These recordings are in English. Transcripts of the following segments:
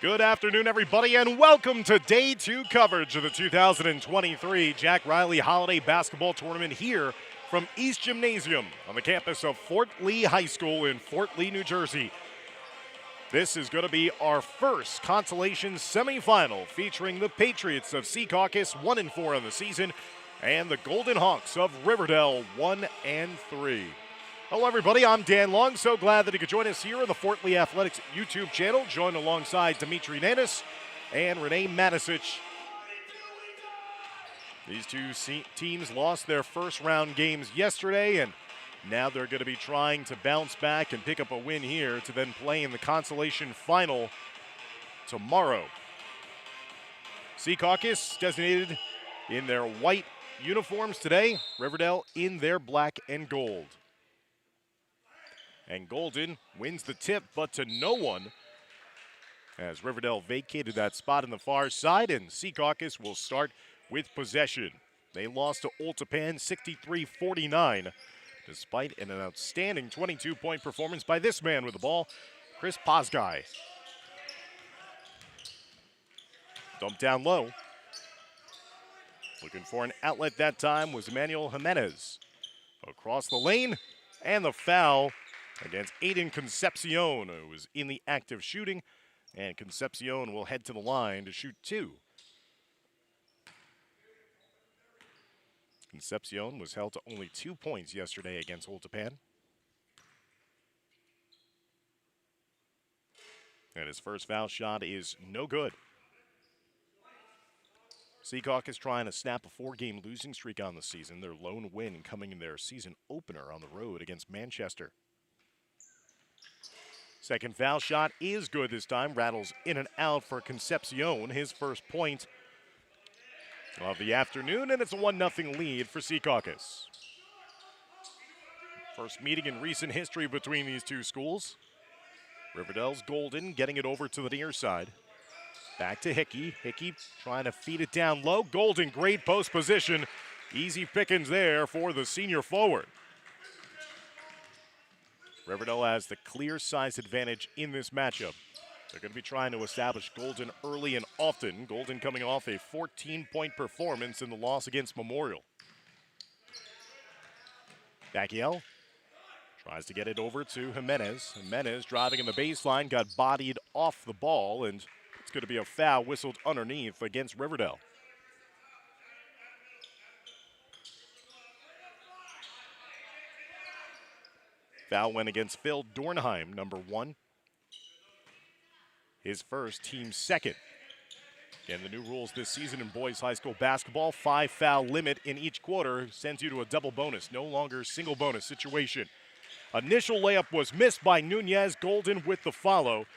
Good afternoon, everybody, and welcome to Day 2 coverage of the 2023 Jack Reilly Holiday Basketball Tournament here from East Gymnasium on the campus of Fort Lee High School in Fort Lee, New Jersey. This is going to be our first consolation semifinal featuring the Patriots of Secaucus, 1-4 on the season, and the Golden Hawks of Riverdale, 1-3. Hello, everybody. I'm Dan Long. So glad that you could join us here on the Fort Lee Athletics YouTube channel, joined alongside Dimitri Nanis and Renee Matisic. These two teams lost their first round games yesterday, and now they're going to be trying to bounce back and pick up a win here to then play in the consolation final tomorrow. Secaucus designated in their white uniforms today, Riverdale in their black and gold. And Golden wins the tip, but to no one, as Riverdale vacated that spot in the far side, and Secaucus will start with possession. They lost to Oltapan 63-49, despite an outstanding 22-point performance by this man with the ball, Chris Posguy. Dumped down low. Looking for an outlet that time was Emmanuel Jimenez. Across the lane, and the foul against Aiden Concepcion, who was in the act of shooting, and Concepcion will head to the line to shoot two. Concepcion was held to only 2 points yesterday against Oltapan. And his first foul shot is no good. Secaucus trying to snap a four-game losing streak on the season, their lone win coming in their season opener on the road against Manchester. Second foul shot is good this time. Rattles in and out for Concepcion, his first point of the afternoon, and it's a 1-0 lead for Secaucus. First meeting in recent history between these two schools. Riverdale's Golden getting it over to the near side. Back to Hickey. Hickey trying to feed it down low. Golden, great post position. Easy pickings there for the senior forward. Riverdale has the clear size advantage in this matchup. They're going to be trying to establish Golden early and often. Golden coming off a 14-point performance in the loss against Memorial. Bacchiel tries to get it over to Jimenez. Jimenez driving in the baseline, got bodied off the ball, and it's going to be a foul whistled underneath against Riverdale. Foul went against Phil Dornheim, number 1. His first, team second. Again, the new rules this season in boys high school basketball, 5-foul limit in each quarter sends you to a double bonus, no longer single bonus situation. Initial layup was missed by Nunez. Golden with the follow.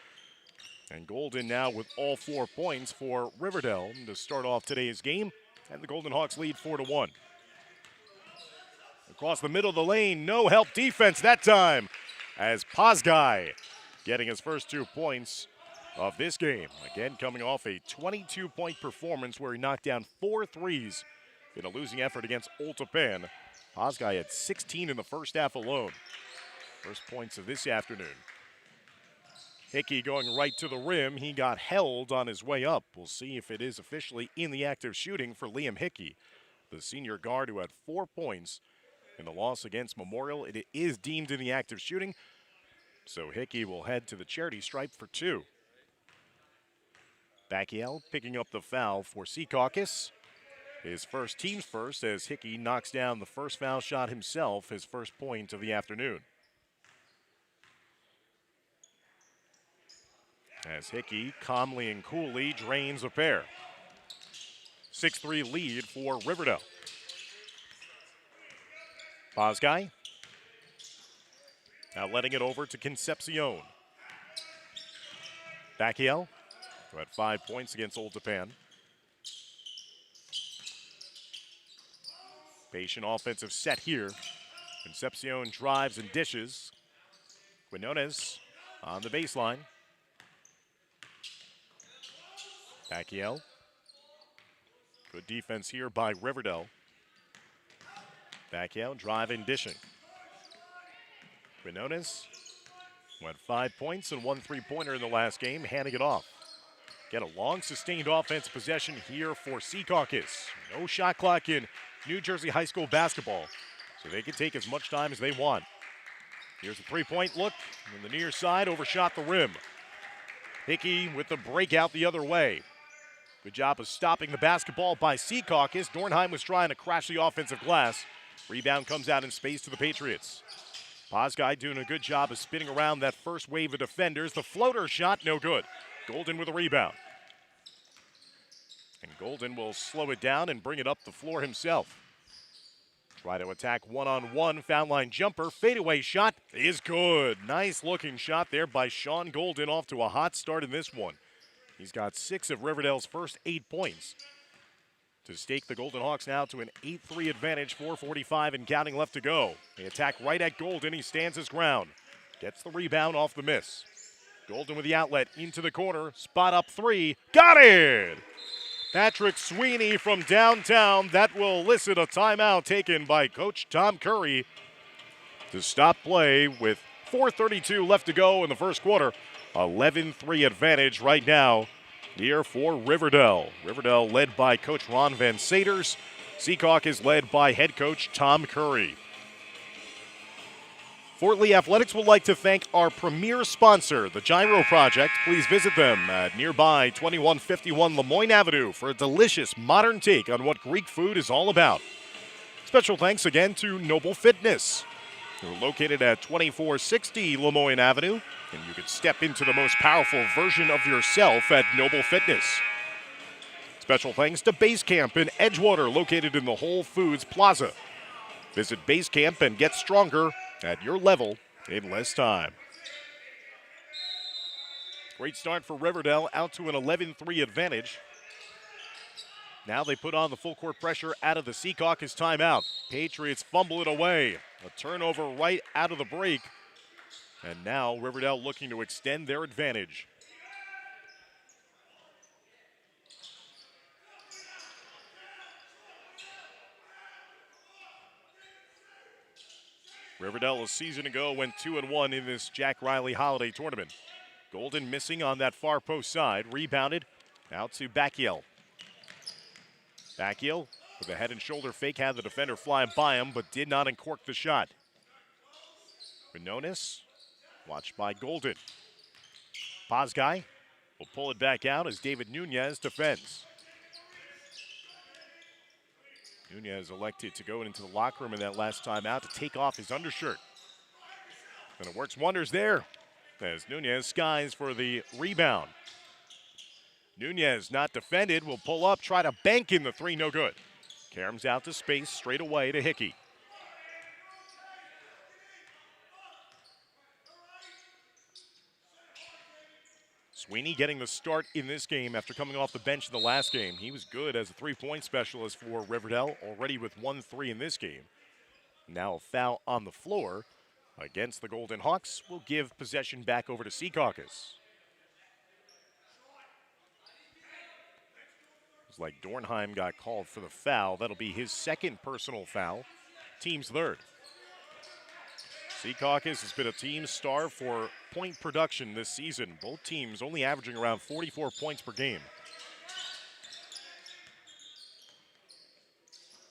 And Golden now with all 4 points for Riverdale to start off today's game. And the Golden Hawks lead 4-1. Across the middle of the lane, no help defense that time, as Posguy getting his first 2 points of this game. Again, coming off a 22-point performance where he knocked down 4 threes in a losing effort against Oltapan. Posguy had 16 in the first half alone. First points of this afternoon. Hickey going right to the rim. He got held on his way up. We'll see if it is officially in the act of shooting for Liam Hickey, the senior guard who had 4 points in the loss against Memorial. It is deemed in the act of shooting, so Hickey will head to the charity stripe for 2. Bacchiel picking up the foul for Secaucus. His first, team's first, as Hickey knocks down the first foul shot himself, his first point of the afternoon. As Hickey calmly and coolly drains a pair. 6-3 lead for Riverdale. Posguy now letting it over to Concepcion. Bacchiel, who had 5 points against Oltapan. Patient offensive set here. Concepcion drives and dishes. Quinones on the baseline. Bacchiel. Good defense here by Riverdale. Bacchiel driving, dishing. Quinones Went 5 points and 1 3-pointer in the last game, handing it off. Get a long, sustained offensive possession here for Secaucus. No shot clock in New Jersey high school basketball, so they can take as much time as they want. Here's a three-point look on the near side, overshot the rim. Hickey with the breakout the other way. Good job of stopping the basketball by Secaucus. Dornheim was trying to crash the offensive glass. Rebound comes out in space to the Patriots. Posguy doing a good job of spinning around that first wave of defenders. The floater shot, no good. Golden with a rebound. And Golden will slow it down and bring it up the floor himself. Try to attack one-on-one, foul line jumper, fadeaway shot is good. Nice looking shot there by Sean Golden, off to a hot start in this one. He's got 6 of Riverdale's first 8 points to stake the Golden Hawks now to an 8-3 advantage, 4:45 and counting left to go. They attack right at Golden, he stands his ground. Gets the rebound off the miss. Golden with the outlet into the corner, spot up 3, got it! Patrick Sweeney from downtown. That will elicit a timeout taken by Coach Tom Curry to stop play with 4:32 left to go in the first quarter. 11-3 advantage right now here for Riverdale. Riverdale led by Coach Ron Van Saters. Secaucus is led by head coach Tom Curry. Fort Lee Athletics would like to thank our premier sponsor, the Gyro Project. Please visit them at nearby 2151 Lemoyne Avenue for a delicious modern take on what Greek food is all about. Special thanks again to Noble Fitness. They're located at 2460 Lemoyne Avenue, and you can step into the most powerful version of yourself at Noble Fitness. Special thanks to Base Camp in Edgewater, located in the Whole Foods Plaza. Visit Base Camp and get stronger at your level in less time. Great start for Riverdale, out to an 11-3 advantage. Now they put on the full court pressure out of the Secaucus timeout. Patriots fumble it away. A turnover right out of the break. And now Riverdale looking to extend their advantage. Riverdale a season ago went 2-1 in this Jack Reilly Holiday Tournament. Golden missing on that far post side. Rebounded out to Bacchiel. Bacchiel with a head and shoulder fake, had the defender flying by him, but did not uncork the shot. Quinones watched by Golden. Posguy will pull it back out as David Nunez defends. Nunez elected to go into the locker room in that last timeout to take off his undershirt. And it works wonders there as Nunez skies for the rebound. Nunez not defended, will pull up, try to bank in the 3, no good. Karam's out to space, straight away to Hickey. Sweeney getting the start in this game after coming off the bench in the last game. He was good as a three-point specialist for Riverdale, already with 1-3 in this game. Now a foul on the floor against the Golden Hawks will give possession back over to Secaucus. It's like Dornheim got called for the foul. That'll be his second personal foul, team's third. Secaucus has been a team star for point production this season. Both teams only averaging around 44 points per game.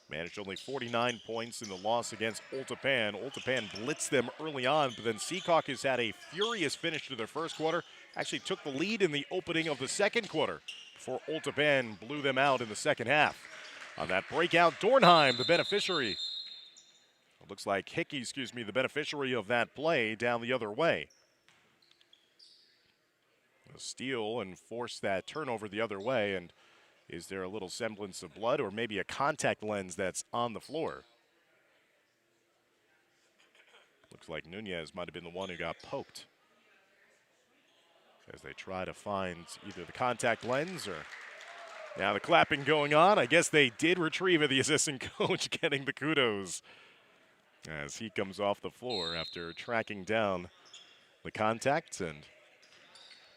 Managed only 49 points in the loss against Oltapan. Oltapan blitzed them early on, but then Secaucus had a furious finish to their first quarter. Actually took the lead in the opening of the second quarter before Oltapan blew them out in the second half. On that breakout, Dornheim, the beneficiary. It looks like Hickey, the beneficiary of that play down the other way. A steal and force that turnover the other way, and is there a little semblance of blood or maybe a contact lens that's on the floor? Looks like Nunez might have been the one who got poked as they try to find either the contact lens or now the clapping going on. I guess they did retrieve it, the assistant coach getting the kudos as he comes off the floor after tracking down the contact, and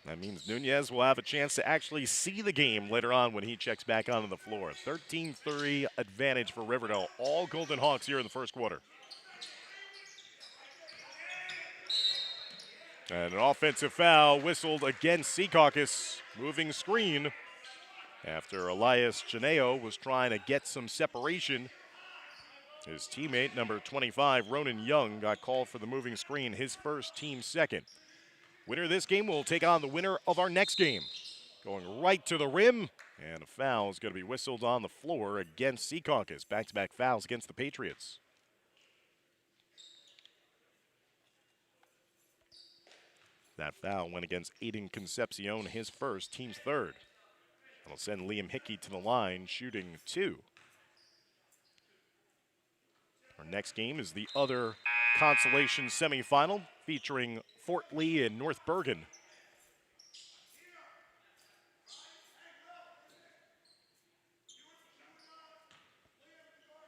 that means Nunez will have a chance to actually see the game later on when he checks back onto the floor. 13-3 advantage for Riverdale. All Golden Hawks here in the first quarter. And an offensive foul whistled against Secaucus. Moving screen after Elias Janeo was trying to get some separation. His teammate, number 25, Ronan Young, got called for the moving screen, his first, team second. Winner of this game will take on the winner of our next game. Going right to the rim, and a foul is going to be whistled on the floor against Secaucus. Back-to-back fouls against the Patriots. That foul went against Aiden Concepcion, his first, team's third. That'll send Liam Hickey to the line, shooting 2. Our next game is the other consolation semifinal, featuring Fort Lee and North Bergen.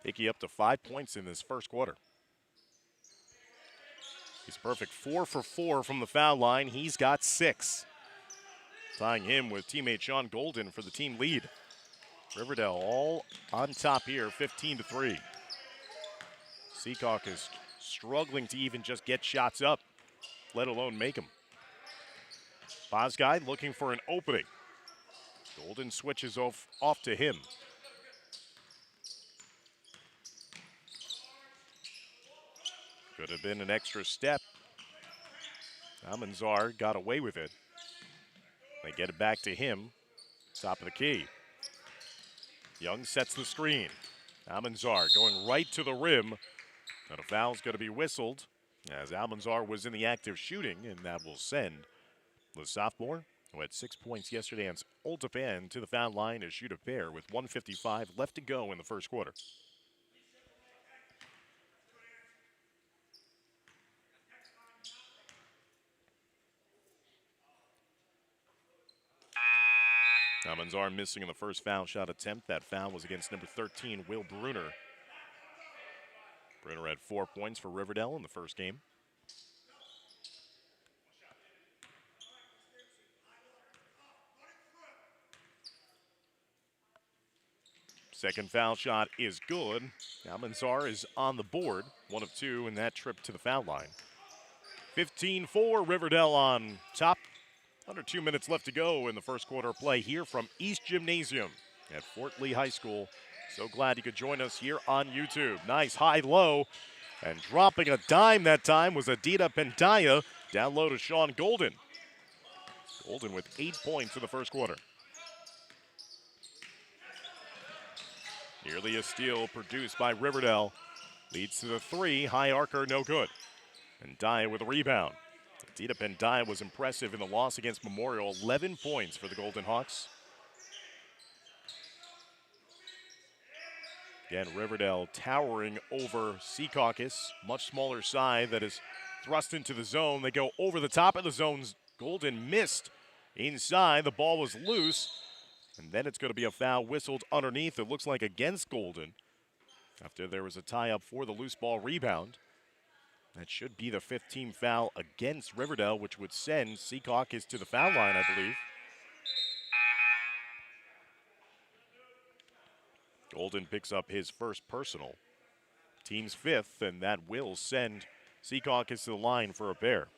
Hickey up to 5 points in this first quarter. He's perfect 4 for 4 from the foul line. He's got 6. Tying him with teammate Sean Golden for the team lead. Riverdale all on top here, 15-3. Secaucus struggling to even just get shots up, let alone make them. Bosguy looking for an opening. Golden switches off to him. Could have been an extra step. Almanzar got away with it. They get it back to him. Top of the key. Young sets the screen. Almanzar going right to the rim. And a foul's going to be whistled as Almanzar was in the act of shooting, and that will send the sophomore, who had 6 points yesterday against Old Japan, to the foul line to shoot a pair with 1:55 left to go in the first quarter. Almanzar missing in the first foul shot attempt. That foul was against number 13, Will Bruner. Bruner had 4 points for Riverdale in the first game. Second foul shot is good. Almanzar is on the board, 1 of 2 in that trip to the foul line. 15-4, Riverdale on top. Under 2 minutes left to go in the first quarter of play here from East Gymnasium at Fort Lee High School. So glad you could join us here on YouTube. Nice high-low, and dropping a dime that time was Adita Pendaya. Down low to Sean Golden. Golden with 8 points in the first quarter. Nearly a steal produced by Riverdale. Leads to the 3, high archer, no good. Pendaya with a rebound. Adita Pendaya was impressive in the loss against Memorial. 11 points for the Golden Hawks. Again, Riverdale towering over Secaucus, much smaller side that is thrust into the zone. They go over the top of the zones. Golden missed inside. The ball was loose. And then it's going to be a foul whistled underneath. It looks like against Golden after there was a tie-up for the loose ball rebound. That should be the 15th foul against Riverdale, which would send Secaucus to the foul line, I believe. Golden picks up his first personal. Team's 5th, and that will send Secaucus to the line for a pair.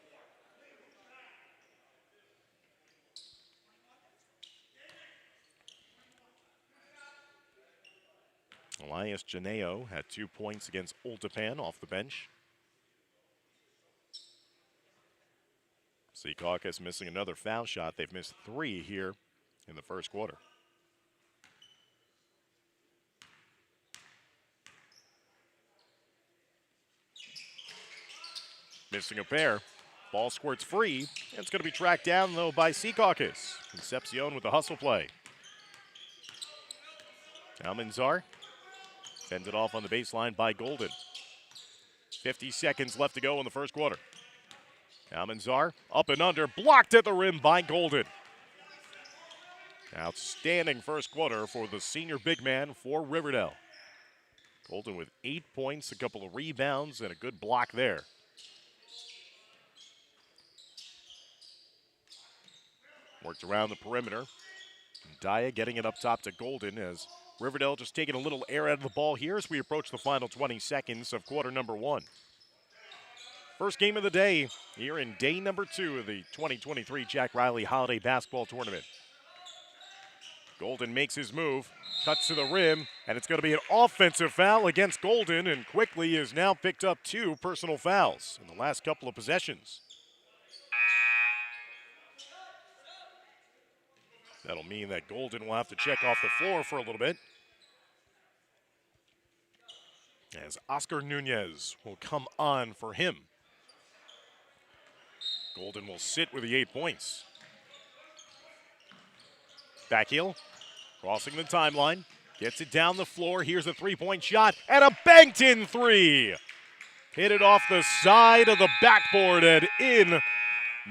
Elias Janeo had 2 points against Old Japan off the bench. Secaucus missing another foul shot. They've missed 3 here in the first quarter. Missing a pair. Ball squirts free. It's going to be tracked down, though, by Secaucus. Concepcion with the hustle play. Almanzar fended off on the baseline by Golden. 50 seconds left to go in the first quarter. Almanzar up and under, blocked at the rim by Golden. Outstanding first quarter for the senior big man for Riverdale. Golden with 8 points, a couple of rebounds, and a good block there. Worked around the perimeter. Daya getting it up top to Golden as Riverdale just taking a little air out of the ball here as we approach the final 20 seconds of quarter number 1. First game of the day here in day number 2 of the 2023 Jack Reilly Holiday Basketball Tournament. Golden makes his move, cuts to the rim, and it's going to be an offensive foul against Golden, and quickly has now picked up 2 personal fouls in the last couple of possessions. That'll mean that Golden will have to check off the floor for a little bit, as Oscar Nunez will come on for him. Golden will sit with the 8 points. Back heel, crossing the timeline, gets it down the floor. Here's a three-point shot, and a banked-in three. Hit it off the side of the backboard and in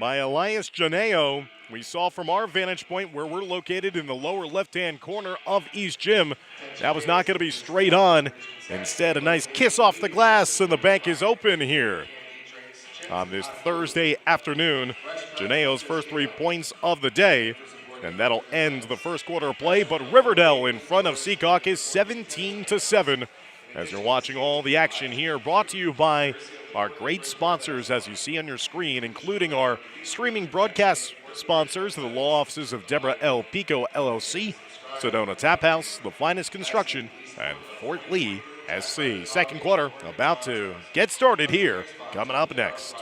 by Elias Janeo. We saw from our vantage point where we're located in the lower left-hand corner of East Gym. That was not going to be straight on. Instead, a nice kiss off the glass, and the bank is open here on this Thursday afternoon. Janeo's first 3 points of the day, and that'll end the first quarter of play. But Riverdale in front of Secaucus 17-7. As you're watching all the action here, brought to you by our great sponsors, as you see on your screen, including our streaming broadcast sponsors, the law offices of Deborah L. Pico, LLC, Sedona Tap House, The Finest Construction, and Fort Lee SC. Second quarter about to get started here. Coming up next.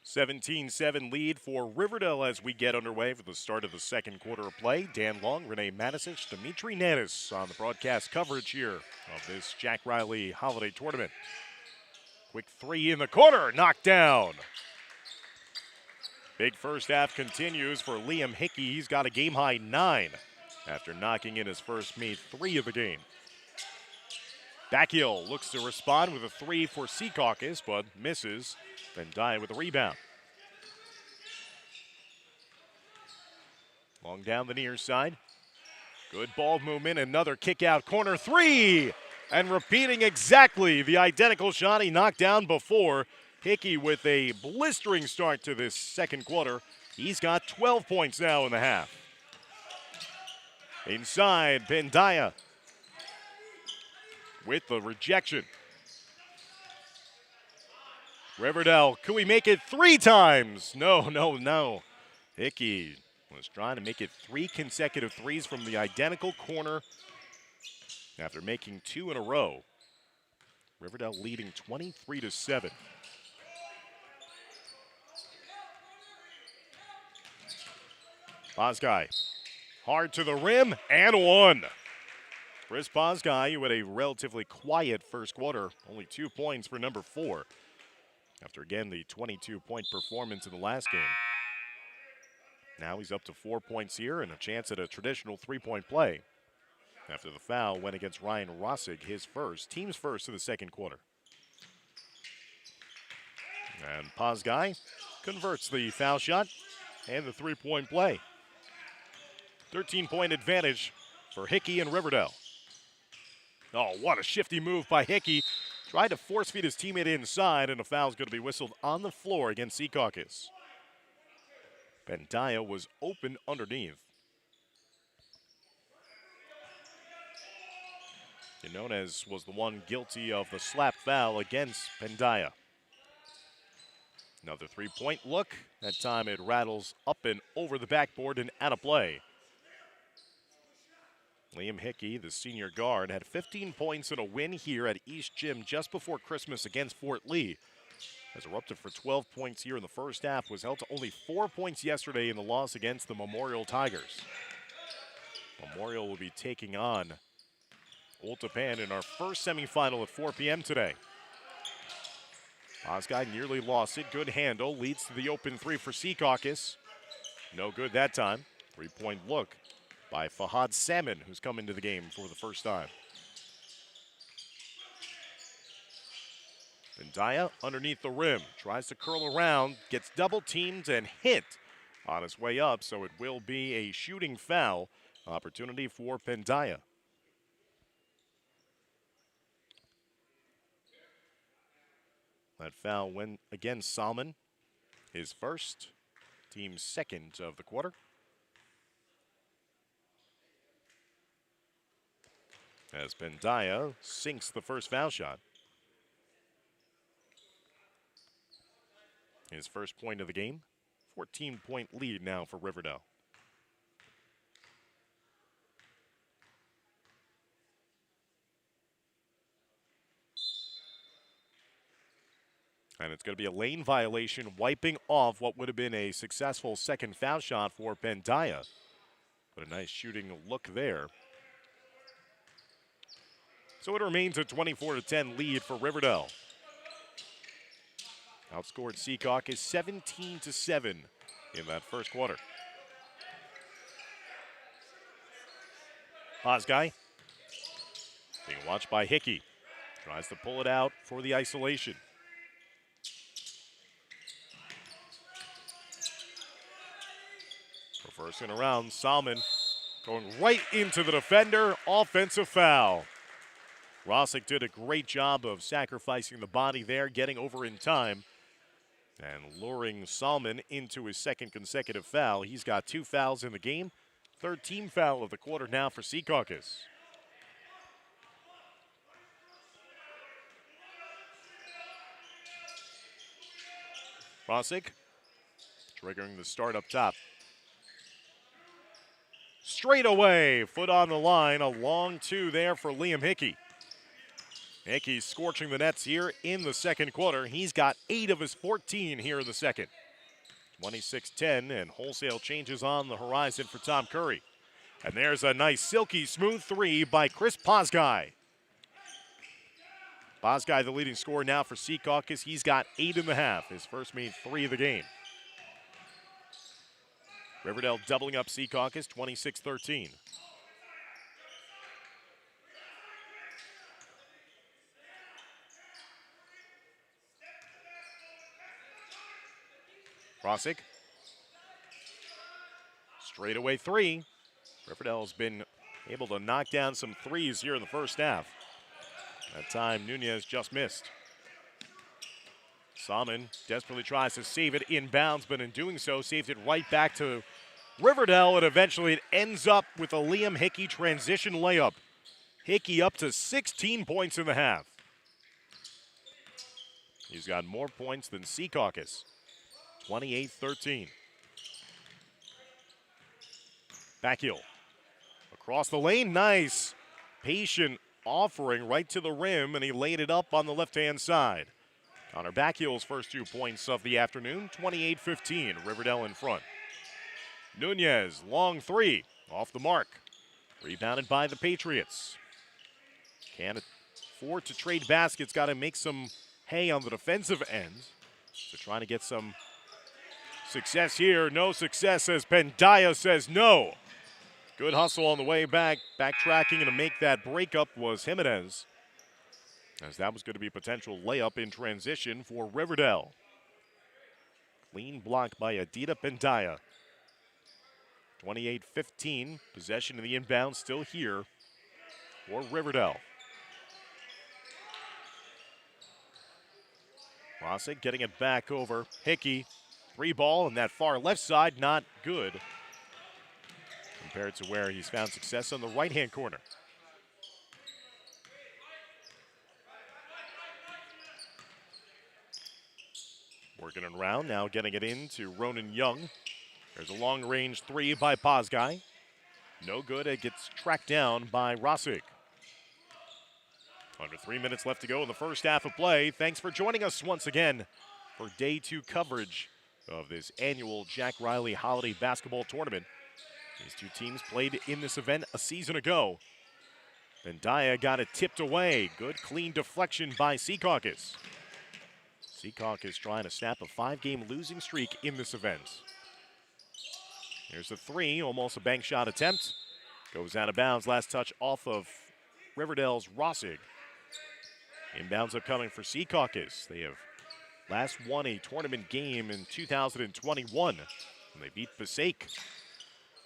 (17-7) lead for Riverdale as we get underway for the start of the second quarter of play. Dan Long, Renee Matisich, Dimitri Nanis on the broadcast coverage here of this Jack Reilly Holiday Tournament. Quick three in the corner, knocked down. Big first half continues for Liam Hickey. He's got a game-high 9 after knocking in his first made 3 of the game. Backill looks to respond with a 3 for Secaucus, but misses. Then Dye with a rebound. Long down the near side. Good ball movement, another kick out corner 3. And repeating exactly the identical shot he knocked down before. Hickey with a blistering start to this second quarter. He's got 12 points now in the half. Inside, Pendaya with the rejection. Riverdale, can we make it 3 times? No. Hickey was trying to make it 3 consecutive threes from the identical corner after making 2 in a row. Riverdale leading 23-7. Posguy, hard to the rim, and 1. Chris Posguy, who had a relatively quiet first quarter, only 2 points for number 4. After, again, the 22-point performance in the last game. Now he's up to 4 points here and a chance at a traditional 3-point play. After the foul went against Ryan Rossig, his first, team's first of the second quarter. And Posguy converts the foul shot and the 3-point play. 13-point advantage for Hickey and Riverdale. Oh, what a shifty move by Hickey. Tried to force feed his teammate inside, and a foul's going to be whistled on the floor against Secaucus. Pendaya was open underneath. Quinones was the one guilty of the slap foul against Pendaya. Another 3-point look. That time it rattles up and over the backboard and out of play. Liam Hickey, the senior guard, had 15 points in a win here at East Gym just before Christmas against Fort Lee. Has erupted for 12 points here in the first half, was held to only 4 points yesterday in the loss against the Memorial Tigers. Memorial will be taking on Old Japan in our first semifinal at 4 p.m. today. Posguy nearly lost it. Good handle. Leads to the open 3 for Secaucus. No good that time. 3-point look by Fahad Salmon, who's come into the game for the first time. Pendaya underneath the rim, tries to curl around, gets double teamed and hit on his way up, so it will be a shooting foul opportunity for Pendaya. That foul went against Salmon, his first, team's second of the quarter. As Pendaya sinks the first foul shot. His first point of the game, 14-point lead now for Riverdale. And it's going to be a lane violation, wiping off what would have been a successful second foul shot for Pendaya. But a nice shooting look there. So it remains a 24-10 lead for Riverdale. Outscored Secaucus 17-7 in that first quarter. Pazgai being watched by Hickey. Tries to pull it out for the isolation. Reversing around, Salmon going right into the defender. Offensive foul. Rosick did a great job of sacrificing the body there, getting over in time, and luring Salmon into his second consecutive foul. He's got 2 fouls in the game. Third team foul of the quarter now for Secaucus. Rosick triggering the start up top. Straight away, foot on the line, a long 2 there for Liam Hickey. Hickey's scorching the nets here in the second quarter. He's got 8 of his 14 here in the second. 26-10, and wholesale changes on the horizon for Tom Curry. And there's a nice silky smooth 3 by Chris Pazgai. Pazgai, the leading scorer now for Secaucus. He's got 8.5, his first made 3 of the game. Riverdale doubling up Secaucus, 26-13. Rosick. Straightaway 3. Riverdale's been able to knock down some 3s here in the first half. That time, Nunez just missed. Salmon desperately tries to save it inbounds, but in doing so, saved it right back to Riverdale, and eventually it ends up with a Liam Hickey transition layup. Hickey up to 16 points in the half. He's got more points than Secaucus. 28-13. Backheel. Across the lane, nice. Patient offering right to the rim, and he laid it up on the left-hand side. Connor Backheel's first 2 points of the afternoon, 28-15, Riverdale in front. Nunez, long 3, off the mark. Rebounded by the Patriots. Can't afford to trade baskets, got to make some hay on the defensive end. So trying to get some success here. No success as Pendaya says no. Good hustle on the way back. Backtracking and to make that breakup was Jimenez, as that was going to be a potential layup in transition for Riverdale. Clean block by Adita Pendaya. 28-15. Possession of the inbound still here for Riverdale. Rosick getting it back over. Hickey. 3 ball and that far left side, not good compared to where he's found success on the right-hand corner. Working it around, now getting it into Ronan Young. There's a long-range 3 by Pazgai. No good, it gets tracked down by Rosick. Under 3 minutes left to go in the first half of play. Thanks for joining us once again for Day 2 coverage of this annual Jack Reilly Holiday Basketball Tournament. These 2 teams played in this event a season ago. Pendaya got it tipped away. Good, clean deflection by Secaucus. Secaucus trying to snap a 5-game losing streak in this event. Here's the 3, almost a bank shot attempt. Goes out of bounds, last touch off of Riverdale's Rosick. Inbounds are coming for Secaucus. They have last won a tournament game in 2021, and they beat Passaic.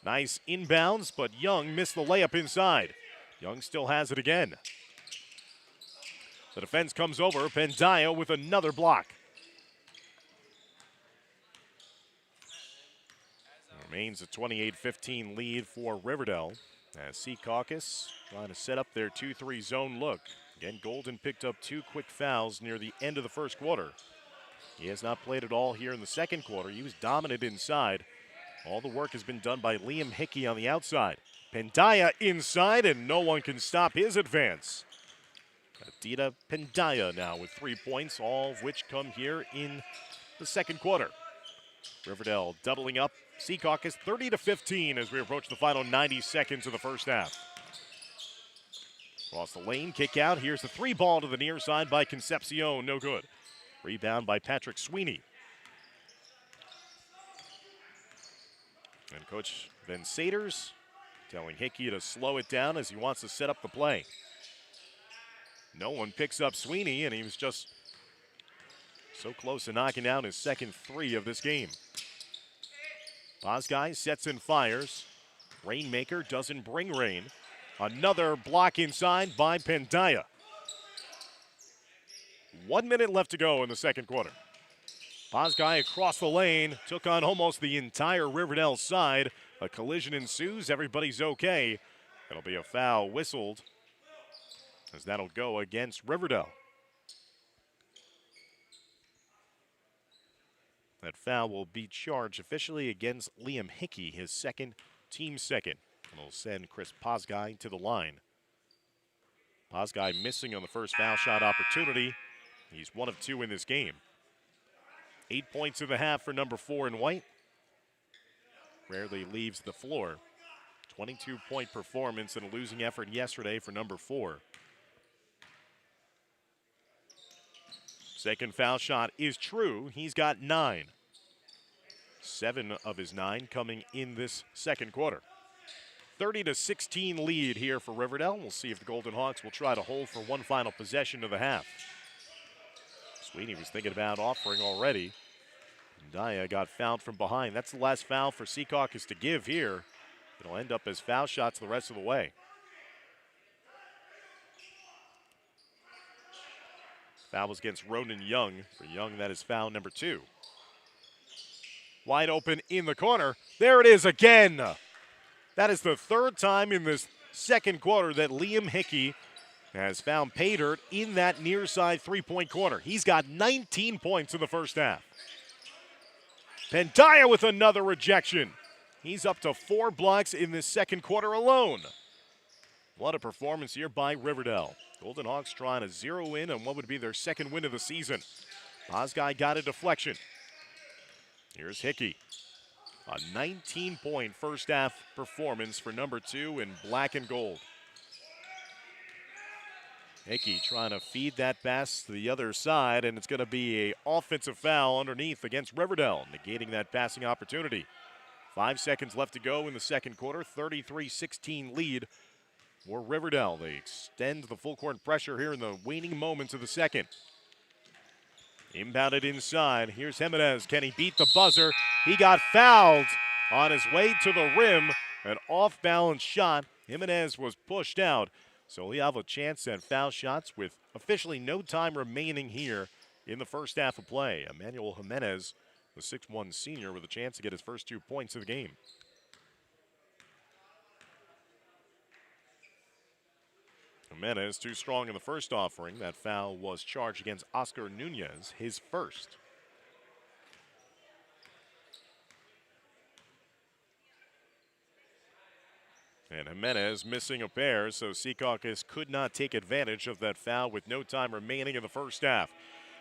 Nice inbounds, but Young missed the layup inside. Young still has it again. The defense comes over. Pendayo with another block. It remains a 28-15 lead for Riverdale as Secaucus trying to set up their 2-3 zone look. Again, Golden picked up 2 quick fouls near the end of the first quarter. He has not played at all here in the second quarter. He was dominant inside. All the work has been done by Liam Hickey on the outside. Pendaya inside, and no one can stop his advance. Adida Pendaya now with 3 points, all of which come here in the second quarter. Riverdale doubling up. Secaucus 30-15 as we approach the final 90 seconds of the first half. Across the lane, kick out. Here's the 3 ball to the near side by Concepcion. No good. Rebound by Patrick Sweeney. And Coach Ben Saters telling Hickey to slow it down as he wants to set up the play. No one picks up Sweeney, and he was just so close to knocking down his second 3 of this game. Bosguy sets and fires. Rainmaker doesn't bring rain. Another block inside by Pendaya. 1 minute left to go in the second quarter. Bosguy across the lane, took on almost the entire Riverdale side. A collision ensues, everybody's okay. It'll be a foul whistled, as that'll go against Riverdale. That foul will be charged officially against Liam Hickey, his second, team second. And it'll send Chris Bosguy to the line. Bosguy missing on the first foul shot opportunity. He's 1 of 2 in this game. 8 points in the half for number 4 in white. Rarely leaves the floor. 22-point performance in a losing effort yesterday for number 4. Second foul shot is true. He's got 9. 7 of his 9 coming in this second quarter. 30-16 lead here for Riverdale. We'll see if the Golden Hawks will try to hold for one final possession of the half. Sweeney was thinking about offering already. Daya got fouled from behind. That's the last foul for Secaucus to give here. It'll end up as foul shots the rest of the way. Foul was against Ronan Young. For Young, that is foul number 2. Wide open in the corner. There it is again. That is the 3rd time in this second quarter that Liam Hickey has found pay dirt in that near side 3-point corner. He's got 19 points in the first half. Pendaya with another rejection. He's up to 4 blocks in this second quarter alone. What a performance here by Riverdale. Golden Hawks trying to zero in on what would be their second win of the season. Bosguy got a deflection. Here's Hickey. A 19-point first half performance for number 2 in black and gold. Hickey trying to feed that pass to the other side, and it's going to be an offensive foul underneath against Riverdale, negating that passing opportunity. 5 seconds left to go in the second quarter, 33-16 lead for Riverdale. They extend the full court pressure here in the waning moments of the second. Inbounded inside. Here's Jimenez. Can he beat the buzzer? He got fouled on his way to the rim. An off-balance shot. Jimenez was pushed out. So we have a chance at foul shots with officially no time remaining here in the first half of play. Emmanuel Jimenez, the 6'1 senior, with a chance to get his first 2 points of the game. Jimenez too strong in the first offering. That foul was charged against Oscar Nunez, his first. And Jimenez missing a pair, so Secaucus could not take advantage of that foul with no time remaining in the first half.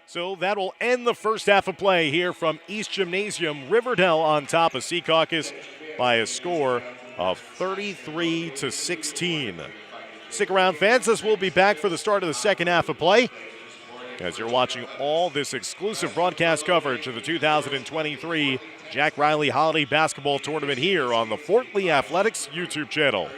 So that will end the first half of play here from East Gymnasium. Riverdale on top of Secaucus by a score of 33-16. Stick around, fans, as we'll be back for the start of the second half of play, as you're watching all this exclusive broadcast coverage of the 2023 Jack Reilly Holiday Basketball Tournament here on the Fort Lee Athletics YouTube channel.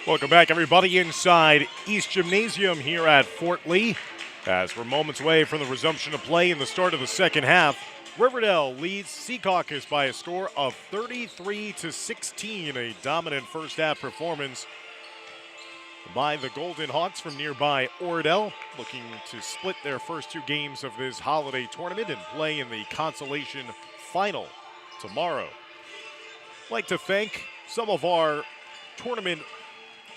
Welcome back, everybody, inside East Gymnasium here at Fort Lee. As we're moments away from the resumption of play in the start of the second half, Riverdale leads Secaucus by a score of 33-16, a dominant first half performance by the Golden Hawks from nearby Oradell, looking to split their first two games of this holiday tournament and play in the consolation final tomorrow. I'd like to thank some of our tournament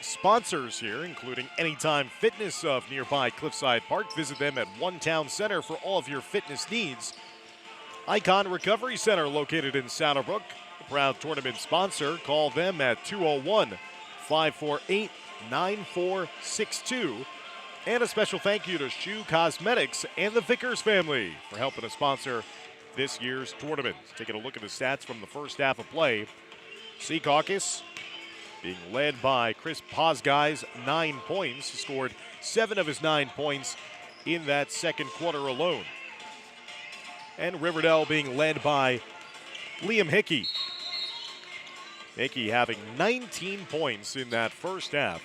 sponsors here, including Anytime Fitness of nearby Cliffside Park. Visit them at One Town Center for all of your fitness needs. Icon Recovery Center, located in Saddlebrook, a proud tournament sponsor. Call them at 201-548-9462. And a special thank you to Shoe Cosmetics and the Vickers family for helping to sponsor this year's tournament. Taking a look at the stats from the first half of play. Secaucus, being led by Chris Posguy's 9 points, scored 7 of his 9 points in that second quarter alone. And Riverdale being led by Liam Hickey. Hickey having 19 points in that first half.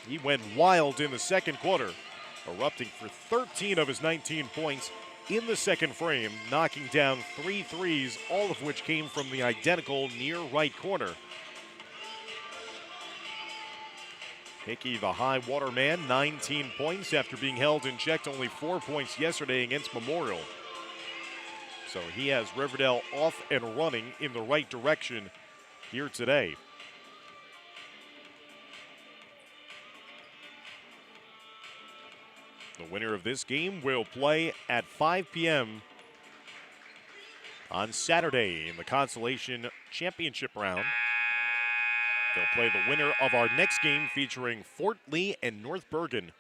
He went wild in the second quarter, erupting for 13 of his 19 points in the second frame, knocking down 3 threes, all of which came from the identical near right corner. Hickey, the high water man, 19 points after being held in check to only 4 points yesterday against Memorial. So he has Riverdale off and running in the right direction here today. The winner of this game will play at 5 p.m. on Saturday in the Consolation Championship round. They'll play the winner of our next game featuring Fort Lee and North Bergen.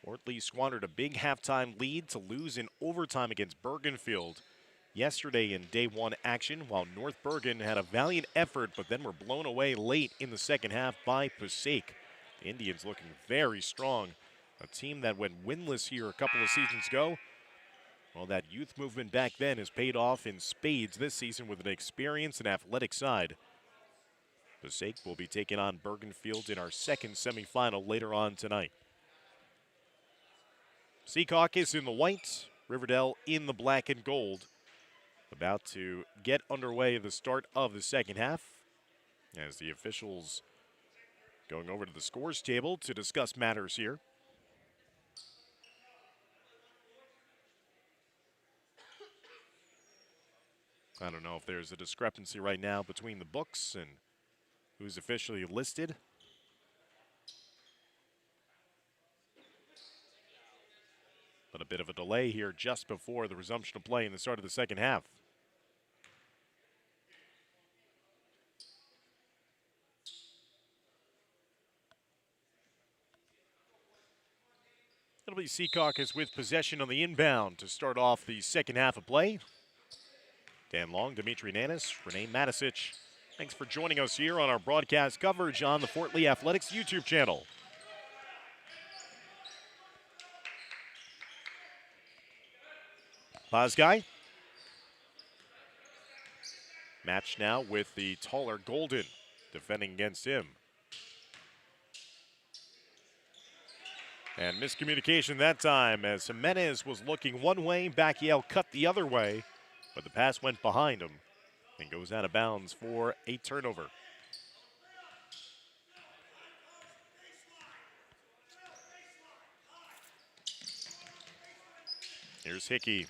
Fort Lee squandered a big halftime lead to lose in overtime against Bergenfield yesterday in day one action, while North Bergen had a valiant effort but then were blown away late in the second half by Passaic. The Indians looking very strong. A team that went winless here a couple of seasons ago. Well, that youth movement back then has paid off in spades this season with an experienced and athletic side. Passaic will be taking on Bergenfield in our second semifinal later on tonight. Secaucus in the white, Riverdale in the black and gold. About to get underway the start of the second half as the officials going over to the scores table to discuss matters here. I don't know if there's a discrepancy right now between the books and who's officially listed. But a bit of a delay here just before the resumption of play in the start of the second half. It'll be Secaucus with possession on the inbound to start off the second half of play. Dan Long, Dimitri Nanis, Renee Matisic. Thanks for joining us here on our broadcast coverage on the Fort Lee Athletics YouTube channel. Posguy. Match now with the taller Golden defending against him. And miscommunication that time as Jimenez was looking one way, Bacchiel cut the other way, but the pass went behind him and goes out of bounds for a turnover. Here's Hickey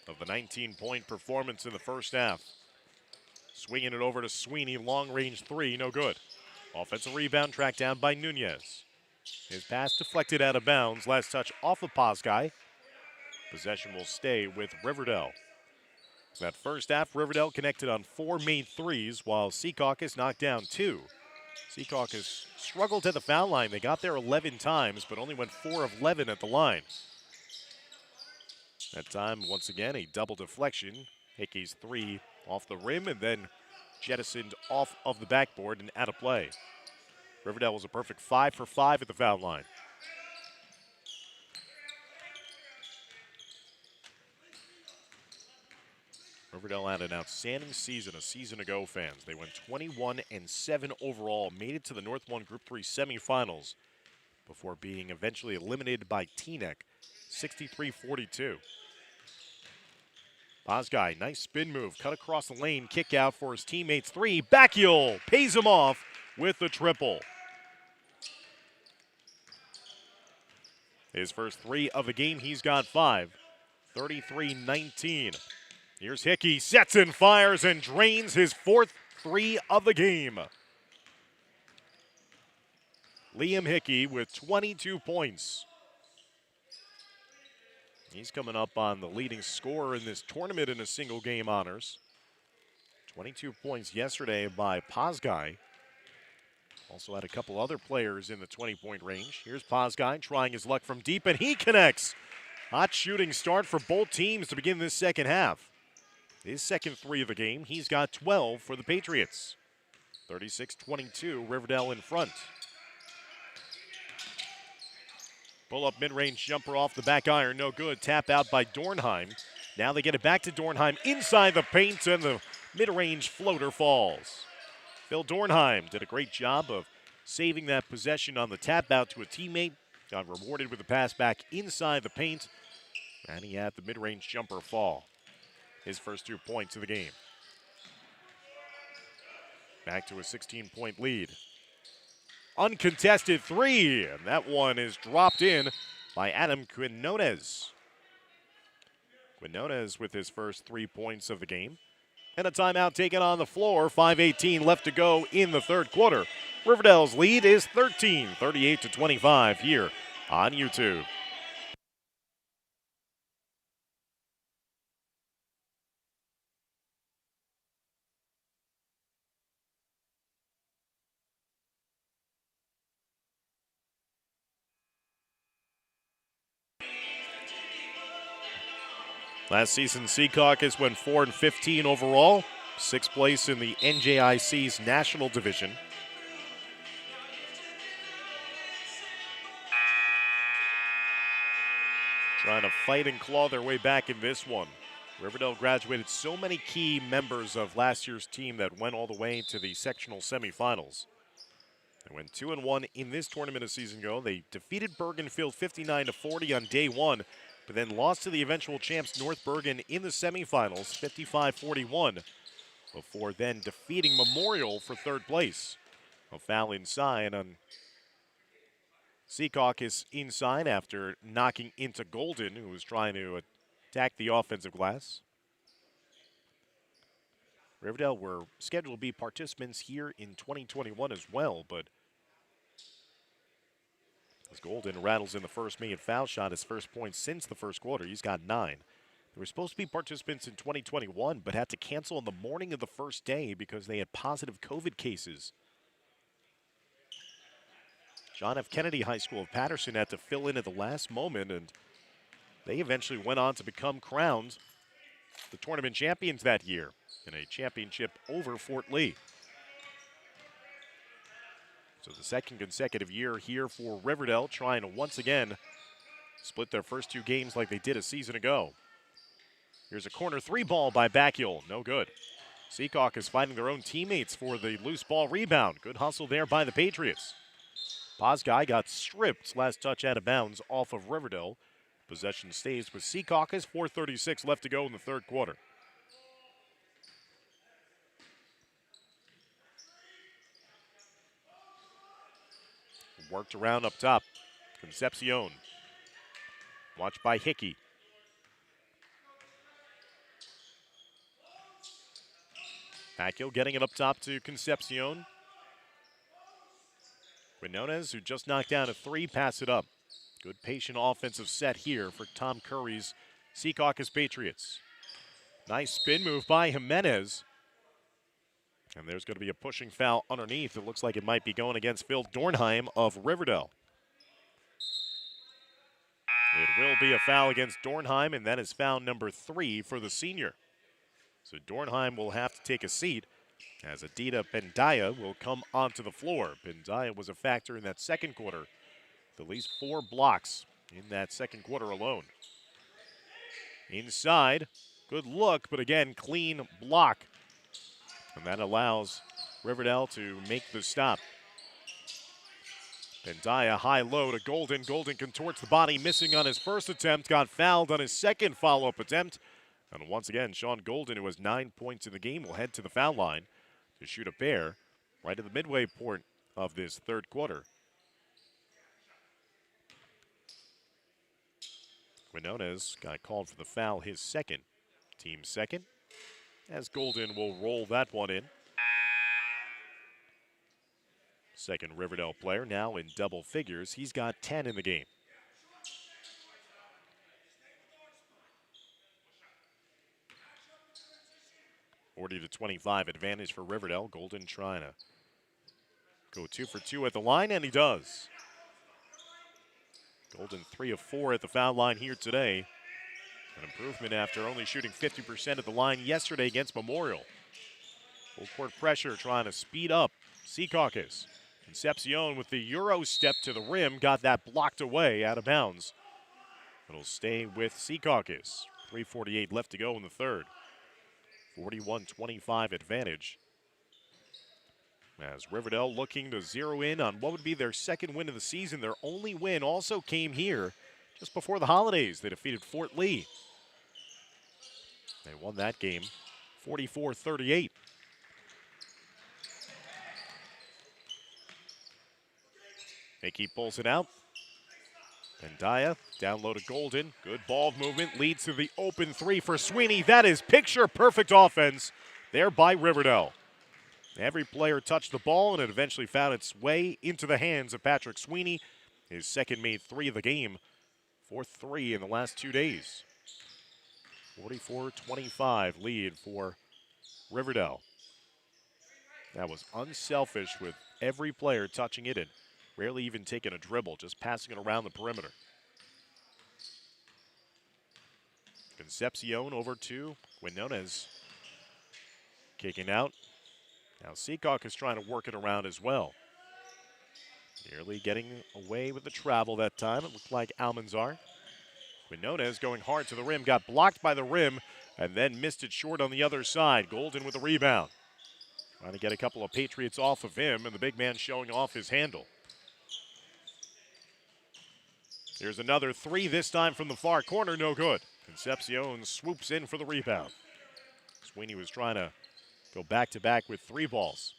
of the 19-point performance in the first half. Swinging it over to Sweeney, long-range three, no good. Offensive rebound tracked down by Nunez. His pass deflected out of bounds. Last touch off of Posguy. Possession will stay with Riverdale. That first half, Riverdale connected on 4 made threes, while Secaucus knocked down 2. Secaucus struggled at the foul line. They got there 11 times, but only went 4 of 11 at the line. That time, once again, a double deflection. Hickey's 3 off the rim and then jettisoned off of the backboard and out of play. Riverdale was a perfect 5 for 5 at the foul line. Riverdale had an outstanding season a season ago, fans. They went 21-7 overall, made it to the North 1 Group 3 semifinals before being eventually eliminated by Teaneck, 63-42. Bozgai, nice spin move, cut across the lane, kick out for his teammates. 3, Bacchiol pays him off with the triple. His first 3 of the game, he's got 5, 33-19. Here's Hickey, sets and fires and drains his 4th 3 of the game. Liam Hickey with 22 points. He's coming up on the leading scorer in this tournament in a single game honors. 22 points yesterday by Bozgai. Also had a couple other players in the 20-point range. Here's Bozgai trying his luck from deep, and he connects. Hot shooting start for both teams to begin this second half. His second 3 of the game, he's got 12 for the Patriots. 36-22, Riverdale in front. Pull-up mid-range jumper off the back iron, no good. Tap out by Dornheim. Now they get it back to Dornheim inside the paint, and the mid-range floater falls. Phil Dornheim did a great job of saving that possession on the tap out to a teammate. Got rewarded with a pass back inside the paint, and he had the mid-range jumper fall. His first 2 points of the game. Back to a 16-point lead. Uncontested 3, and that one is dropped in by Adam Quinones. Quinones with his first 3 points of the game. And a timeout taken on the floor. 5:18 left to go in the third quarter. Riverdale's lead is 13, 38-25 here on YouTube. Last season, Secaucus went 4-15 overall, 6th place in the NJIC's National Division. Trying to fight and claw their way back in this one. Riverdale graduated so many key members of last year's team that went all the way to the sectional semifinals. They went 2-1 in this tournament a season ago. They defeated Bergenfield 59-40 on day 1. But then lost to the eventual champs North Bergen in the semifinals, 55-41, before then defeating Memorial for 3rd place. A foul inside on Secaucus inside after knocking into Golden, who was trying to attack the offensive glass. Riverdale were scheduled to be participants here in 2021 as well, but as Golden rattles in the first made foul shot, his first point since the first quarter. He's got 9. They were supposed to be participants in 2021, but had to cancel on the morning of the first day because they had positive COVID cases. John F. Kennedy High School of Patterson had to fill in at the last moment, and they eventually went on to become crowned the tournament champions that year in a championship over Fort Lee. So the second consecutive year here for Riverdale, trying to once again split their first 2 games like they did a season ago. Here's a corner 3 ball by Bacchiol, no good. Secaucus fighting their own teammates for the loose ball rebound. Good hustle there by the Patriots. Bozgai got stripped, last touch out of bounds off of Riverdale. Possession stays with Secaucus, 4:36 left to go in the third quarter. Worked around up top. Concepcion. Watched by Hickey. Bacchiol getting it up top to Concepcion. Quinones, who just knocked down a 3, pass it up. Good patient offensive set here for Tom Curry's Secaucus Patriots. Nice spin move by Jimenez. And there's going to be a pushing foul underneath. It looks like it might be going against Phil Dornheim of Riverdale. It will be a foul against Dornheim, and that is foul number 3 for the senior. So Dornheim will have to take a seat as Adida Bendaya will come onto the floor. Bendaya was a factor in that second quarter. At least 4 blocks in that second quarter alone. Inside, Good look, but again, clean block. And that allows Riverdale to make the stop. Pendaya high-low to Golden. Golden contorts the body, missing on his first attempt. Got fouled on his second follow-up attempt. And once again, Sean Golden, who has 9 points in the game, will head to the foul line to shoot a pair right at the midway point of this third quarter. Quinones got called for the foul, his second. Team second, as Golden will roll that one in. Second Riverdale player now in double figures. He's got 10 in the game. (40-25) advantage for Riverdale. Golden trying to go 2 for 2 at the line, and he does. Golden 3 of 4 at the foul line here today. An improvement after only shooting 50% at the line yesterday against Memorial. Full court pressure trying to speed up Secaucus. Concepcion with the Euro step to the rim, got that blocked away out of bounds. It'll stay with Secaucus. 3:48 left to go in the third. 41-25 advantage. As Riverdale looking to zero in on what would be their second win of the season. Their only win also came here just before the holidays. They defeated Fort Lee. They won that game 44-38. Hickey pulls it out. Pendaya down low to Golden. Good ball movement leads to the open three for Sweeney. That is picture perfect offense there by Riverdale. Every player touched the ball, and it eventually found its way into the hands of Patrick Sweeney. His second made 3 of the game. 4-3 in the last 2 days. 44-25 lead for Riverdale. That was unselfish with every player touching it and rarely even taking a dribble, just passing it around the perimeter. Concepcion over to Quinones. Kicking out. Now Secaucus is trying to work it around as well. Nearly getting away with the travel that time. It looked like Almanzar. Quinones going hard to the rim, got blocked by the rim, and then missed it short on the other side. Golden with a rebound. Trying to get a couple of Patriots off of him, and the big man showing off his handle. Here's another three, this time from the far corner, no good. Concepcion swoops in for the rebound. Sweeney was trying to go back-to-back with 3 balls.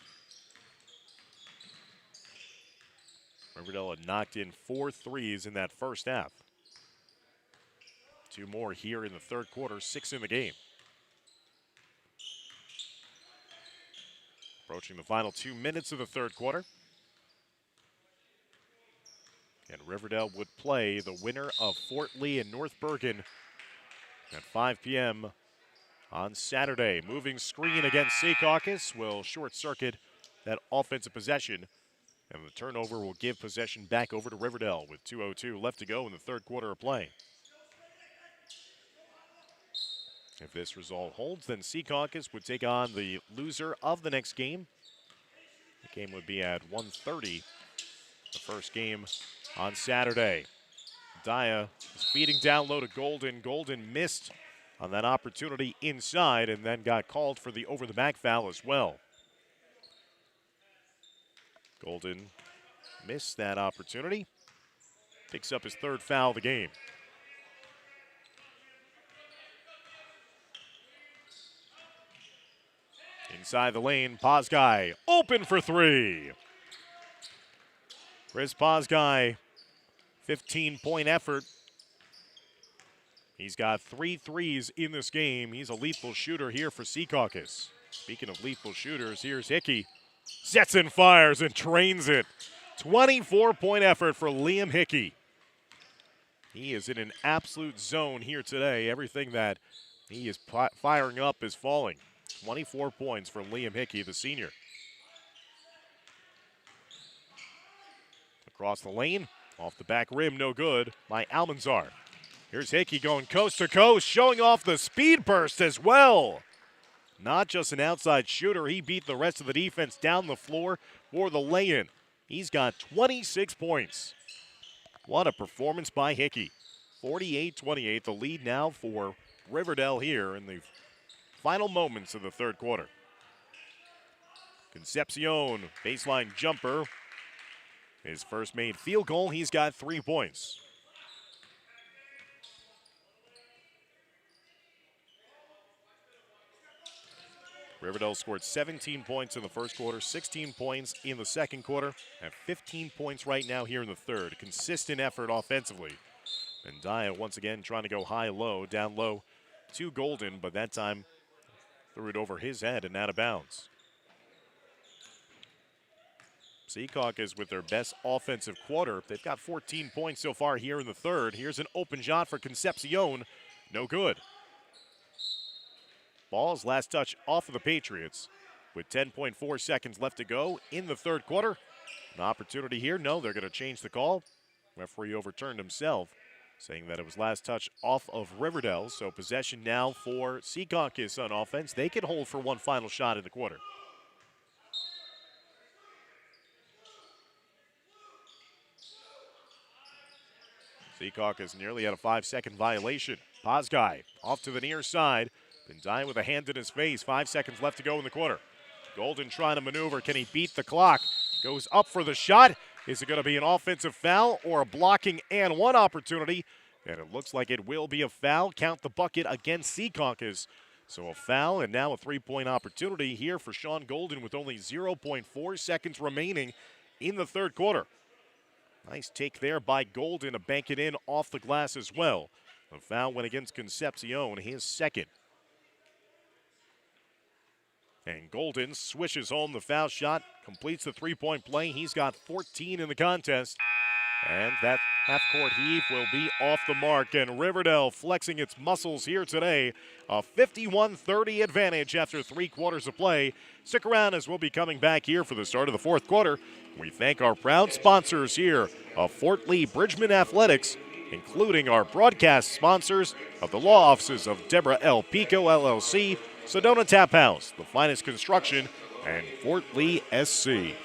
Riverdale had knocked in 4 threes in that first half. 2 more here in the third quarter, 6 in the game. Approaching the final 2 minutes of the third quarter. And Riverdale would play the winner of Fort Lee and North Bergen at 5 p.m. on Saturday. Moving screen against Secaucus will short-circuit that offensive possession. And the turnover will give possession back over to Riverdale with 2:02 left to go in the third quarter of play. If this result holds, then Secaucus would take on the loser of the next game. The game would be at 1:30. The first game on Saturday. Daya is feeding down low to Golden. Golden missed on that opportunity inside and then got called for the over-the-back foul as well. Golden missed that opportunity. Picks up his 3rd foul of the game. Inside the lane, Pozgai open for 3. Chris Pozgai, 15-point effort. He's got 3 threes in this game. He's a lethal shooter here for Secaucus. Speaking of lethal shooters, here's Hickey. Sets and fires and trains it. 24-point effort for Liam Hickey. He is in an absolute zone here today. Everything that he is firing up is falling. 24 points for Liam Hickey, the senior. Across the lane, off the back rim, no good by Almanzar. Here's Hickey going coast to coast, showing off the speed burst as well. Not just an outside shooter, he beat the rest of the defense down the floor for the lay-in. He's got 26 points. What a performance by Hickey. 48-28, the lead now for Riverdale here in the final moments of the third quarter. Concepcion, baseline jumper. His first made field goal, he's got 3 points. Riverdale scored 17 points in the first quarter, 16 points in the second quarter, and 15 points right now here in the third. Consistent effort offensively. And Daya once again trying to go high-low, down low to Golden, but that time threw it over his head and out of bounds. Secaucus with their best offensive quarter. They've got 14 points so far here in the third. Here's an open shot for Concepcion. No good. Ball's last touch off of the Patriots with 10.4 seconds left to go in the third quarter. An opportunity here. No, they're going to change the call. Referee overturned himself, saying that it was last touch off of Riverdale. So possession now for Secaucus on offense. They can hold for one final shot in the quarter. Secaucus nearly had a 5-second violation. Pazgai off to the near side. Been dying with a hand in his face. 5 seconds left to go in the quarter. Golden trying to maneuver. Can he beat the clock? Goes up for the shot. Is it going to be an offensive foul or a blocking and one opportunity? And it looks like it will be a foul. Count the bucket against Secaucus. So a foul and now a three-point opportunity here for Sean Golden with only 0.4 seconds remaining in the third quarter. Nice take there by Golden to bank it in off the glass as well. The foul went against Concepcion, his second. And Golden swishes home the foul shot, completes the three-point play. He's got 14 in the contest. And that half-court heave will be off the mark. And Riverdale flexing its muscles here today. A 51-30 advantage after 3 quarters of play. Stick around as we'll be coming back here for the start of the fourth quarter. We thank our proud sponsors here of Fort Lee Bridgman Athletics, including our broadcast sponsors of the law offices of Deborah L. Pico, LLC, Sedona Tap House, the finest construction, and Fort Lee SC.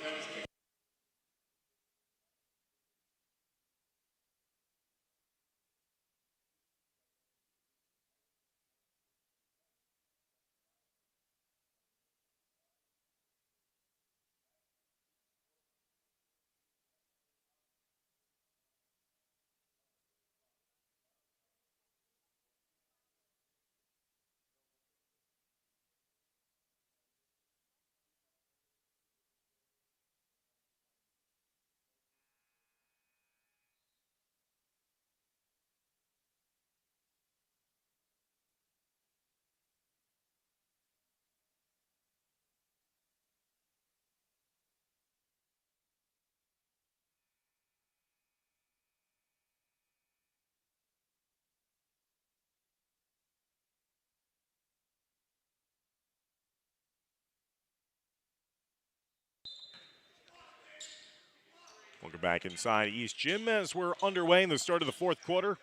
Welcome back inside East Gym as we're underway in the start of the fourth quarter.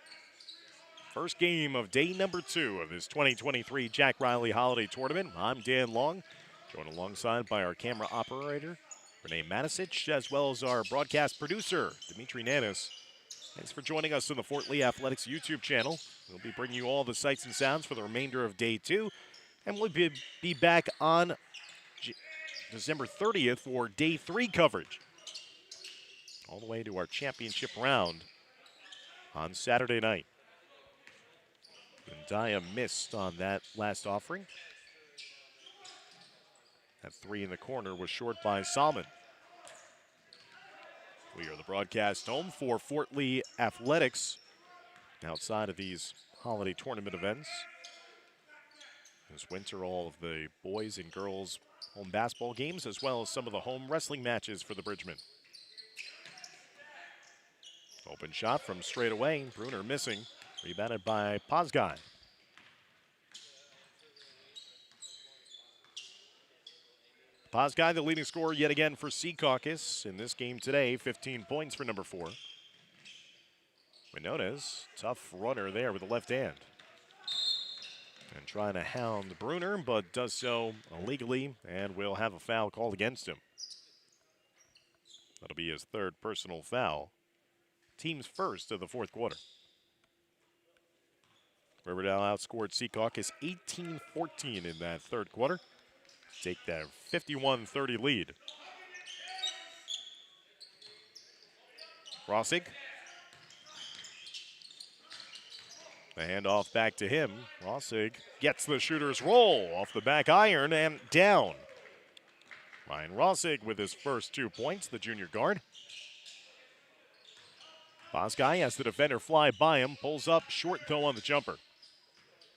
First game of day number 2 of this 2023 Jack Reilly Holiday Tournament. I'm Dan Long, joined alongside by our camera operator, Renee Matisich, as well as our broadcast producer, Dimitri Nanis. Thanks for joining us on the Fort Lee Athletics YouTube channel. We'll be bringing you all the sights and sounds for the remainder of day 2. And we'll be back on December 30th for day 3 coverage, all the way to our championship round on Saturday night. And Daya missed on that last offering. That 3 in the corner was short by Salmon. We are the broadcast home for Fort Lee Athletics outside of these holiday tournament events. This winter, all of the boys and girls home basketball games, as well as some of the home wrestling matches for the Bridgmen. Open shot from straight away. Bruner missing. Rebounded by Pazgai. Pazgai, the leading scorer yet again for Secaucus in this game today. 15 points for number 4. Quinones, tough runner there with the left hand. And trying to hound Bruner, but does so illegally and will have a foul called against him. That'll be his 3rd personal foul. Team's first of the fourth quarter. Riverdale outscored Secaucus 18-14 in that third quarter. Take their 51-30 lead. Rossig. The handoff back to him. Rossig gets the shooter's roll off the back iron and down. Ryan Rossig with his first 2 points, the junior guard. Bosguy has the defender fly by him, pulls up short though on the jumper.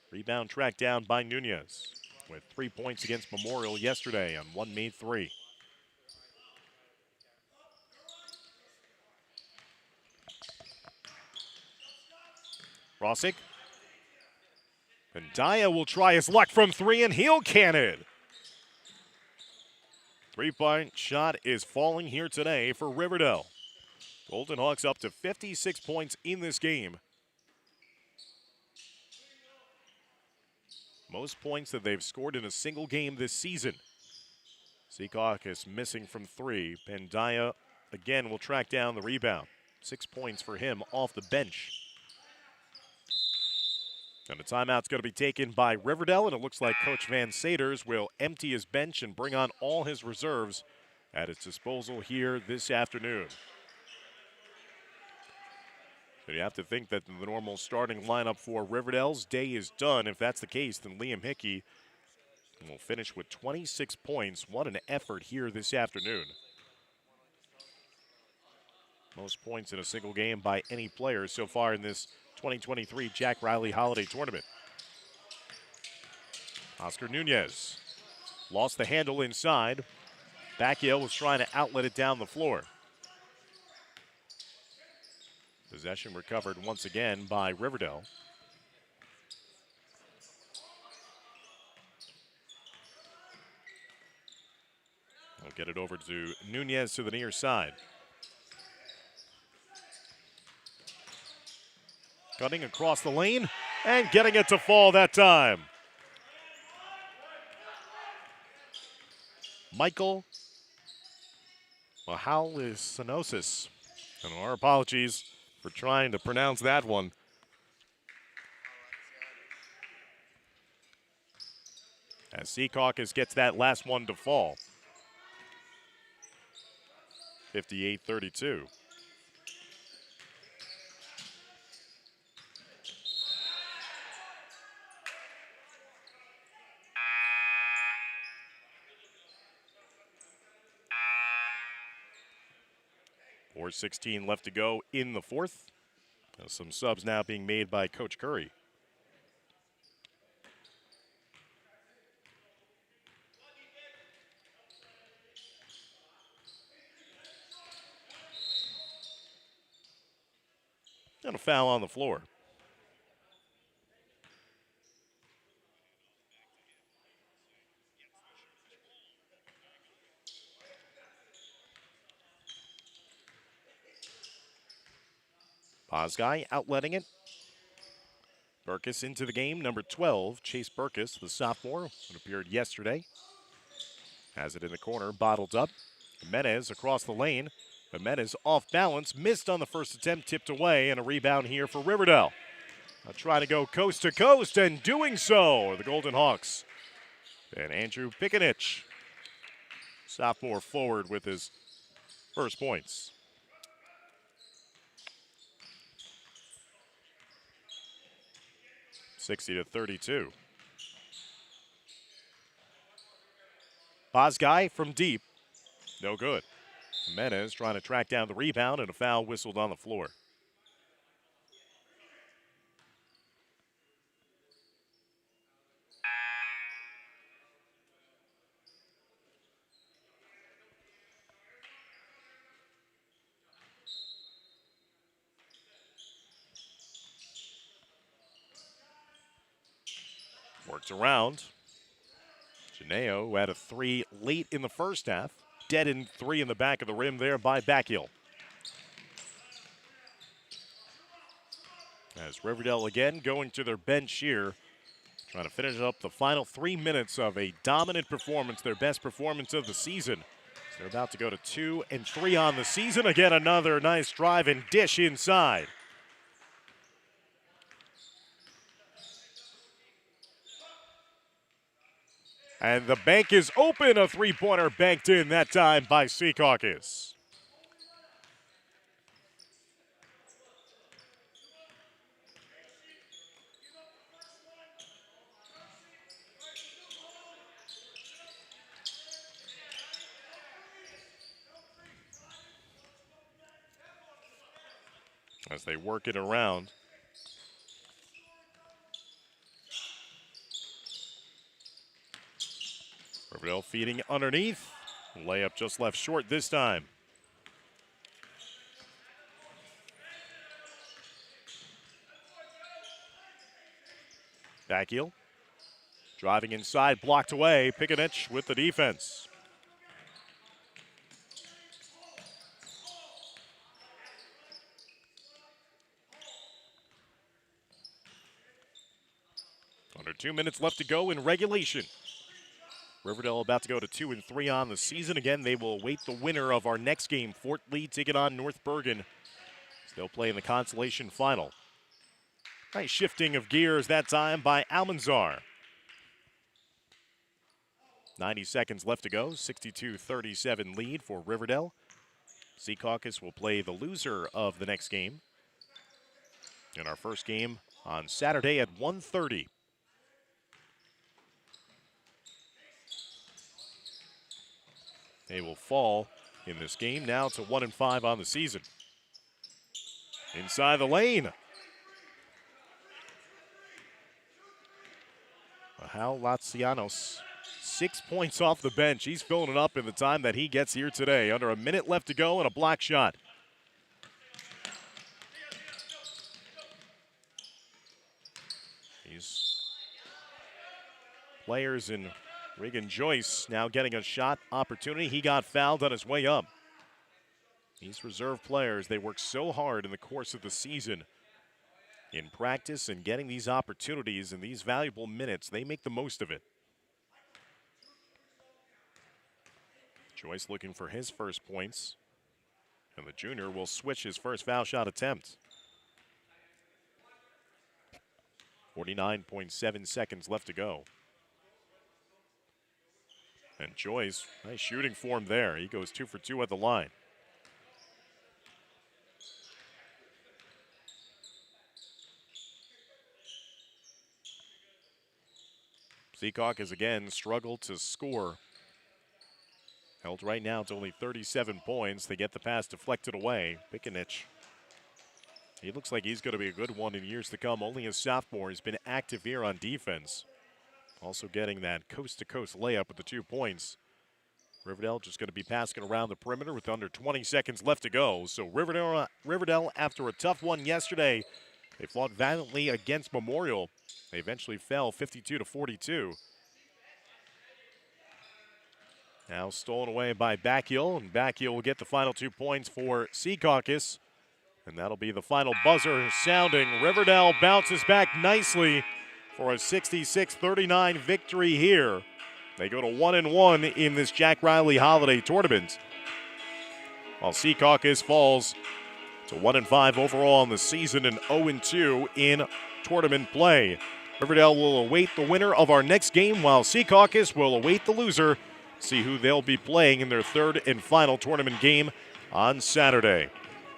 Rebound tracked down by Nunez with 3 points against Memorial yesterday on one made three. Rossig. And Daya will try his luck from three and he'll can it. 3-point shot is falling here today for Riverdale. Golden Hawks up to 56 points in this game. Most points that they've scored in a single game this season. Secaucus missing from three. Pendaya again will track down the rebound. 6 points for him off the bench. And the timeout's going to be taken by Riverdale, and it looks like Coach Van Saters will empty his bench and bring on all his reserves at his disposal here this afternoon. So you have to think that the normal starting lineup for Riverdale's day is done. If that's the case, then Liam Hickey will finish with 26 points. What an effort here this afternoon. Most points in a single game by any player so far in this 2023 Jack Reilly Holiday Tournament. Oscar Nunez lost the handle inside. Backiel was trying to outlet it down the floor. Possession recovered once again by Riverdale. They'll get it over to Nunez to the near side. Cutting across the lane and getting it to fall that time. Michael Mahalisinosis. And our apologies for trying to pronounce that one. As Secaucus gets that last one to fall. 58-32. Or 16 left to go in the fourth. Some subs now being made by Coach Curry. And a foul on the floor. Bosguy outletting it. Burkus into the game, number 12. Chase Burkus, the sophomore, who appeared yesterday. Has it in the corner, bottled up. Jimenez across the lane. Jimenez off balance, missed on the first attempt, tipped away, and a rebound here for Riverdale. Trying to go coast to coast, and doing so, the Golden Hawks. And Andrew Pikanich, sophomore forward, with his first points. (60-32). Bosguy from deep, no good. Jimenez trying to track down the rebound, and a foul whistled on the floor. Worked around. Janeo, who had a three late in the first half. Dead in three in the back of the rim there by Backiel. As Riverdale again going to their bench here, trying to finish up the final 3 minutes of a dominant performance, their best performance of the season. So they're about to go to 2 and 3 on the season. Again, another nice drive and dish inside. And the bank is open. A three-pointer banked in that time by Secaucus. As they work it around. Riverdale feeding underneath. Layup just left short this time. Backheel. Driving inside, blocked away. Pickenich with the defense. Under 2 minutes left to go in regulation. Riverdale about to go to 2-3 on the season. Again, they will await the winner of our next game. Fort Lee taking on North Bergen. They'll play in the consolation final. Nice shifting of gears that time by Almanzar. 90 seconds left to go. 62-37 lead for Riverdale. Secaucus will play the loser of the next game in our first game on Saturday at 1:30. They will fall in this game now to 1-5 on the season. Inside the lane. Hal Latsianos, 6 points off the bench. He's filling it up in the time that he gets here today. Under a minute left to go and a block shot. These players in Regan Joyce now getting a shot opportunity. He got fouled on his way up. These reserve players, they work so hard in the course of the season in practice and getting these opportunities and these valuable minutes. They make the most of it. Joyce looking for his first points. And the junior will switch his first foul shot attempt. 49.7 seconds left to go. And Joyce, nice shooting form there. He goes 2 for 2 at the line. Secaucus again struggled to score. Held right now to only 37 points. They get the pass deflected away. Pickenich. He looks like he's going to be a good one in years to come. Only a sophomore. He's been active here on defense. Also getting that coast-to-coast layup with the 2 points. Riverdale just going to be passing around the perimeter with under 20 seconds left to go. So Riverdale, after a tough one yesterday, they fought valiantly against Memorial. They eventually fell 52-42. Now stolen away by Backheel, and Backheel will get the final 2 points for Secaucus. And that'll be the final buzzer sounding. Riverdale bounces back nicely for a 66-39 victory here. They go to 1-1 in this Jack Reilly Holiday Tournament, while Secaucus falls to 1-5 overall in the season and 0-2 in tournament play. Riverdale will await the winner of our next game, while Secaucus will await the loser. See who they'll be playing in their third and final tournament game on Saturday.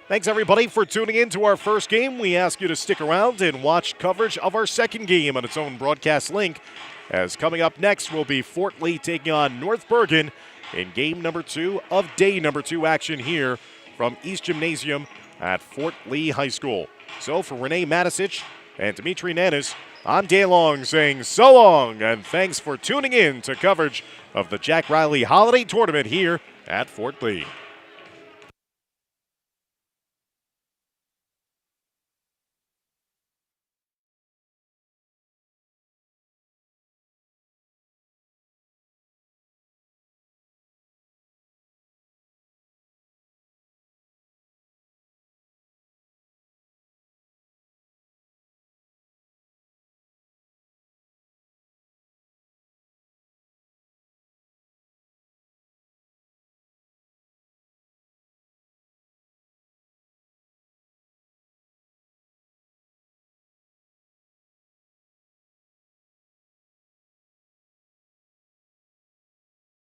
Thanks, everybody, for tuning in to our first game. We ask you to stick around and watch coverage of our second game on its own broadcast link, as coming up next will be Fort Lee taking on North Bergen in game number 2 of day number 2 action here from East Gymnasium at Fort Lee High School. So for Renee Matisich and Dimitri Nanis, I'm Dan Long saying so long, and thanks for tuning in to coverage of the Jack Reilly Holiday Tournament here at Fort Lee.